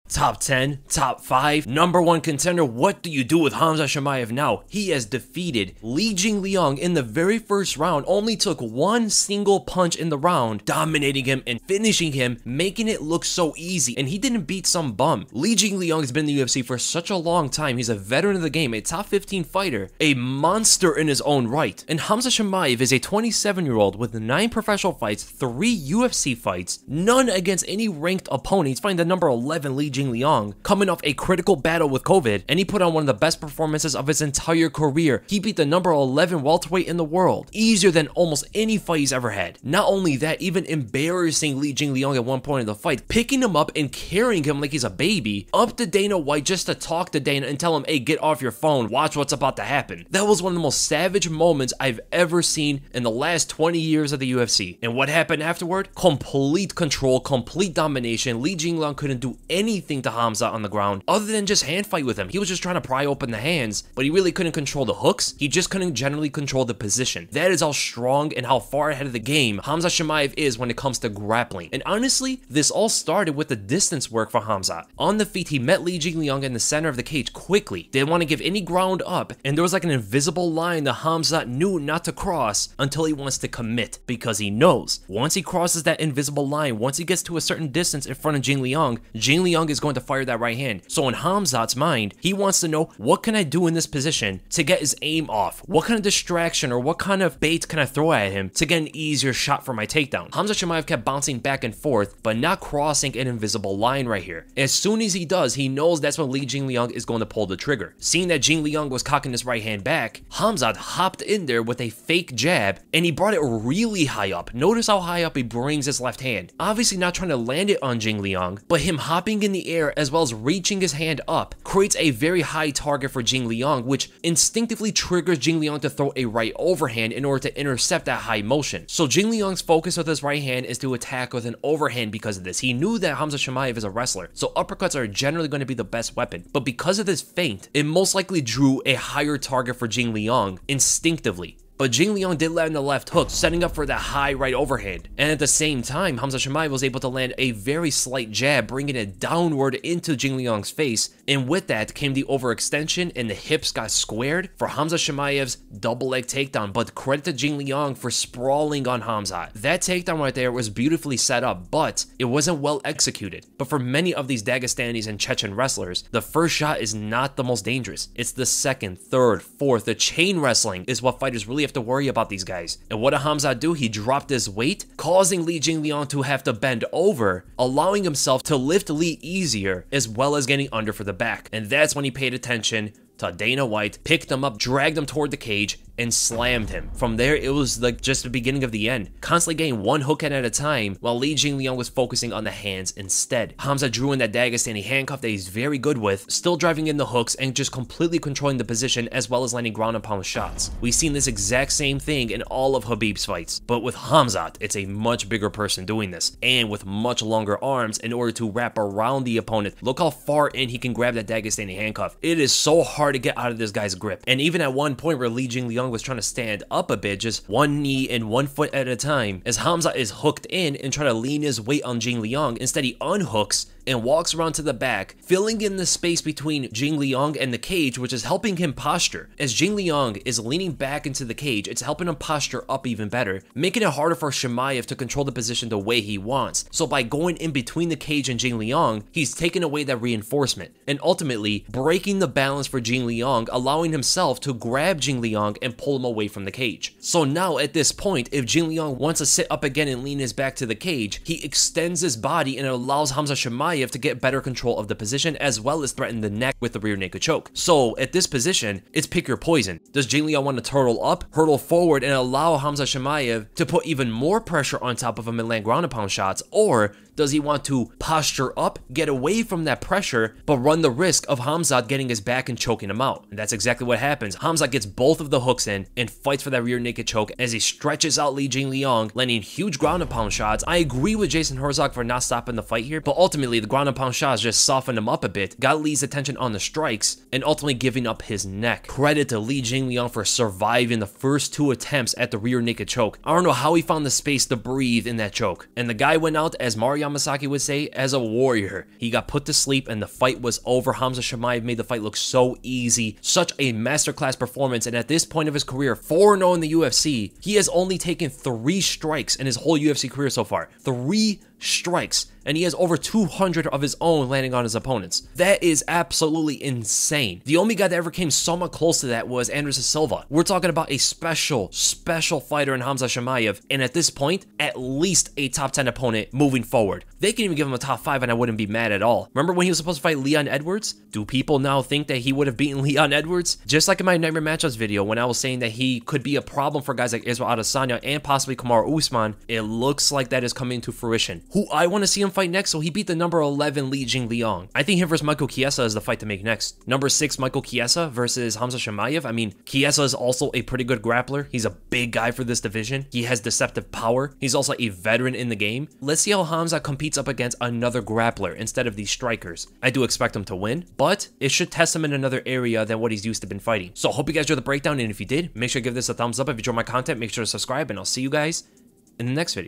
Top 10, top 5, number 1 contender. What do you do with Khamzat Chimaev now? He has defeated Li Jingliang in the very first round, only took one single punch in the round, dominating him and finishing him, making it look so easy, and he didn't beat some bum. Li Jingliang has been in the UFC for such a long time. He's a veteran of the game, a top 15 fighter, a monster in his own right. And Khamzat Chimaev is a 27-year-old with 9 professional fights, 3 UFC fights, none against any ranked opponents, fighting the number 11 Li Jingliang, coming off a critical battle with COVID, and he put on one of the best performances of his entire career. He beat the number 11 welterweight in the world, easier than almost any fight he's ever had. Not only that, even embarrassing Li Jingliang at one point in the fight, picking him up and carrying him like he's a baby, up to Dana White just to talk to Dana and tell him, hey, get off your phone, watch what's about to happen. That was one of the most savage moments I've ever seen in the last 20 years of the UFC. And what happened afterward? Complete control, complete domination. Li Jingliang couldn't do anything to Khamzat on the ground other than just hand fight with him. He was just trying to pry open the hands, but he really couldn't control the hooks. He just couldn't generally control the position. That is how strong and how far ahead of the game Khamzat Chimaev is when it comes to grappling. And honestly, this all started with the distance work for Khamzat. On the feet, he met Li Jingliang in the center of the cage quickly. Didn't want to give any ground up, and there was like an invisible line that Khamzat knew not to cross until he wants to commit, because he knows once he crosses that invisible line, once he gets to a certain distance in front of Jingliang, Jingliang is going to fire that right hand. So in Khamzat's mind, he wants to know, what can I do in this position to get his aim off? What kind of distraction or what kind of bait can I throw at him to get an easier shot for my takedown? Khamzat Chimaev kept bouncing back and forth, but not crossing an invisible line right here. As soon as he does, he knows that's when Li Jingliang is going to pull the trigger. Seeing that Jingliang was cocking his right hand back, Khamzat hopped in there with a fake jab, and he brought it really high up. Notice how high up he brings his left hand. Obviously not trying to land it on Jingliang, but him hopping in the air as well as reaching his hand up creates a very high target for Jingliang, which instinctively triggers Jingliang to throw a right overhand in order to intercept that high motion. So Jingliang's focus with his right hand is to attack with an overhand because of this. He knew that Khamzat Chimaev is a wrestler, so uppercuts are generally going to be the best weapon. But because of this feint, it most likely drew a higher target for Jingliang instinctively. But Jingliang did land the left hook, setting up for that high right overhand. And at the same time, Khamzat Chimaev was able to land a very slight jab, bringing it downward into Jingliang's face. And with that came the overextension, and the hips got squared for Khamzat Chimaev's double leg takedown. But credit to Jingliang for sprawling on Khamzat. That takedown right there was beautifully set up, but it wasn't well executed. But for many of these Dagestanis and Chechen wrestlers, the first shot is not the most dangerous. It's the second, third, fourth. The chain wrestling is what fighters really have to worry about these guys. And what did Khamzat do? He dropped his weight, causing Li Jingliang to have to bend over, allowing himself to lift Li easier, as well as getting under for the back. And that's when he paid attention to Dana White, picked him up, dragged him toward the cage, and slammed him. From there, it was like just the beginning of the end. Constantly getting one hook at a time, while Li Jingliang was focusing on the hands instead. Khamzat drew in that Dagestani handcuff that he's very good with, still driving in the hooks and just completely controlling the position, as well as landing ground and pound shots. We've seen this exact same thing in all of Khabib's fights, but with Khamzat, it's a much bigger person doing this, and with much longer arms in order to wrap around the opponent. Look how far in he can grab that Dagestani handcuff. It is so hard to get out of this guy's grip. And even at one point where Li Jingliang was trying to stand up a bit, just one knee and one foot at a time, as Khamzat is hooked in and trying to lean his weight on Jingliang, instead he unhooks and walks around to the back, filling in the space between Jingliang and the cage, which is helping him posture. As Jingliang is leaning back into the cage, it's helping him posture up even better, making it harder for Chimaev to control the position the way he wants. So by going in between the cage and Jingliang, he's taking away that reinforcement, and ultimately breaking the balance for Jingliang, allowing himself to grab Jingliang and pull him away from the cage. So now at this point, if Jingliang wants to sit up again and lean his back to the cage, he extends his body and it allows Khamzat Chimaev to get better control of the position, as well as threaten the neck with the rear naked choke. So at this position, it's pick your poison. Does Jingliang want to turtle up, hurtle forward, and allow Khamzat Chimaev to put even more pressure on top of him and land ground and pound shots, or does he want to posture up, get away from that pressure, but run the risk of Khamzat getting his back and choking him out? And that's exactly what happens. Khamzat gets both of the hooks in and fights for that rear naked choke as he stretches out Li Jingliang, landing huge ground and pound shots. I agree with Jason Herzog for not stopping the fight here, but ultimately the ground and pound shots just softened him up a bit, got Li's attention on the strikes, and ultimately giving up his neck. Credit to Li Jingliang for surviving the first 2 attempts at the rear naked choke. I don't know how he found the space to breathe in that choke. And the guy went out as Marion Yamasaki would say, as a warrior. He got put to sleep and the fight was over. Khamzat Chimaev made the fight look so easy. Such a masterclass performance, and at this point of his career, 4-0 in the UFC, he has only taken 3 strikes in his whole UFC career so far. 3 strikes, and he has over 200 of his own landing on his opponents. That is absolutely insane. The only guy that ever came somewhat close to that was Anderson Silva. We're talking about a special fighter in Khamzat Chimaev, and at this point, at least a top 10 opponent moving forward. They can even give him a top 5 and I wouldn't be mad at all. Remember when he was supposed to fight Leon Edwards? Do people now think that he would have beaten Leon Edwards? Just like in my Nightmare Matchups video when I was saying that he could be a problem for guys like Israel Adesanya and possibly Kamaru Usman, it looks like that is coming to fruition. Who I want to see him fight next, so he beat the number 11 Li Jingliang. I think him versus Michael Chiesa is the fight to make next. Number 6 Michael Chiesa versus Khamzat Chimaev. I mean, Chiesa is also a pretty good grappler. He's a big guy for this division. He has deceptive power. He's also a veteran in the game. Let's see how Khamzat competes up against another grappler instead of these strikers. I do expect him to win, but it should test him in another area than what he's used to been fighting. So I hope you guys enjoyed the breakdown, and if you did, make sure to give this a thumbs up. If you enjoyed my content, make sure to subscribe, and I'll see you guys in the next video.